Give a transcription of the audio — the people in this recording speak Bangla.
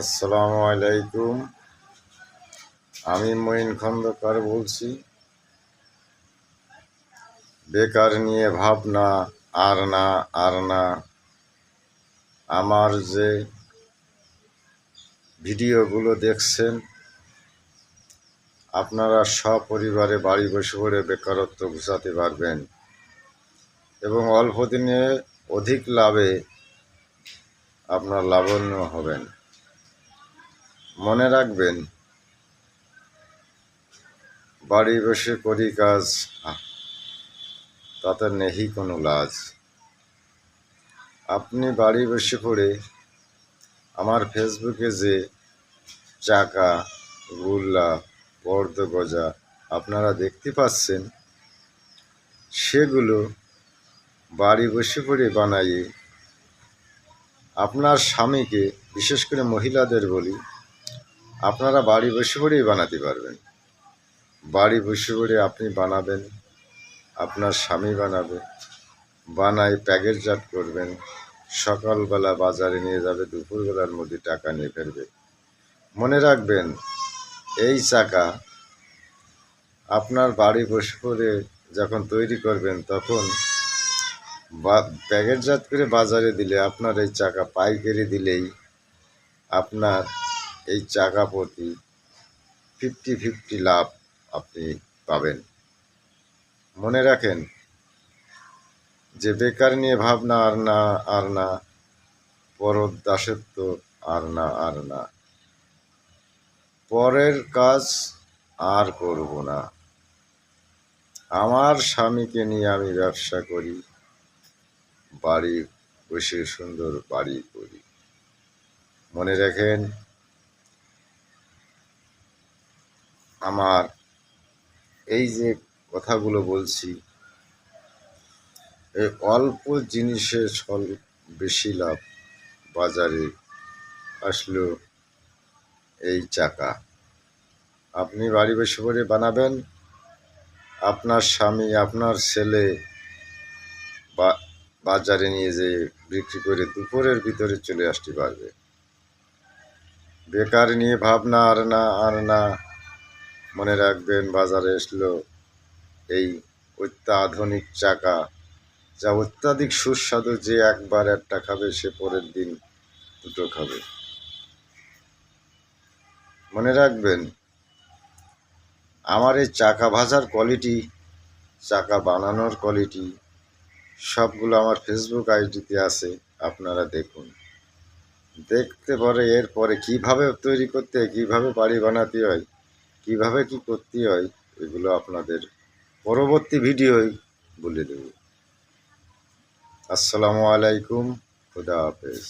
আসসালামু আলাইকুম। আমি মঈন খন্দকার বলছি। বেকার নিয়ে ভাবনা আর না। আমার যে ভিডিওগুলো দেখছেন, আপনারা সপরিবারে বাড়ি বসে পড়ে বেকারত্ব ঘুচাতে পারবেন এবং অল্প দিনে অধিক লাভে আপনার লাভবান হবেন। মনে রাখবেন, বাড়ি বসে করি কাজ, তাতে নেই কোনো লাজ। আপনি বাড়ি বসে পড়ে আমার ফেসবুকে যে চাকা, গোল্লা, পর্দগজা আপনারা দেখতে পাচ্ছেন, সেগুলো বাড়ি বসে পড়ে বানাইয়ে আপনার স্বামীকে, বিশেষ করে মহিলাদের বলি, আপনারা বাড়ি বসে পড়েই বানাতে পারবেন। বাড়ি বসে পড়ে আপনি বানাবেন, আপনার স্বামী বানাবে, বানাই প্যাকেটজাত করবেন, সকালবেলা বাজারে নিয়ে যাবে, দুপুরবেলার মধ্যে টাকা নিয়ে ফেলবে। মনে রাখবেন, এই চাকা আপনার বাড়ি বসে পড়ে যখন তৈরি করবেন, তখন প্যাকেটজাত করে বাজারে দিলে, আপনার এই চাকা পাইকারি দিলেই আপনার এই চাকা প্রতি 50-50 লাভ আপনি পাবেন। মনে রাখেন যে বেকার নিয়ে ভাবনা আর না, পরর দাসত্ব আর না, পরের কাজ আর করব না। আমার স্বামীকে নিয়ে আমি ব্যবসা করি, বাড়ি বসে সুন্দর বাড়ি করি। মনে রাখেন, আমার এই যে কথাগুলো বলছি, এই অল্প জিনিসে বেশি লাভ বাজারে আসলো এই চাকা। আপনি বাড়ি বসে পড়ে বানাবেন, আপনার স্বামী, আপনার ছেলে বাজারে নিয়ে যেয়ে বিক্রি করে দুপুরের ভিতরে চলে আসতে পারবে। বেকার নিয়ে ভাবনা আর না। মনে রাখবেন, বাজারে আসলো এই অত্যাধুনিক চাকা, যা অত্যাধিক সুস্বাদু। যে একবার একটা খাবে, সে পরের দিন দুটো খাবে। মনে রাখবেন, আমার এই চাকা ভাজার কোয়ালিটি, চাকা বানানোর কোয়ালিটি সবগুলো আমার ফেসবুক আইডিতে আছে, আপনারা দেখুন। দেখতে পরে এরপরে কিভাবে তৈরি করতে হয়, কীভাবে বাড়ি বানাতে হয়, কিভাবে কি করতে হয়, এগুলো আপনাদের পরবর্তী ভিডিওয় বলে দেব। আসসালামু আলাইকুম, খুদা হাফেজ।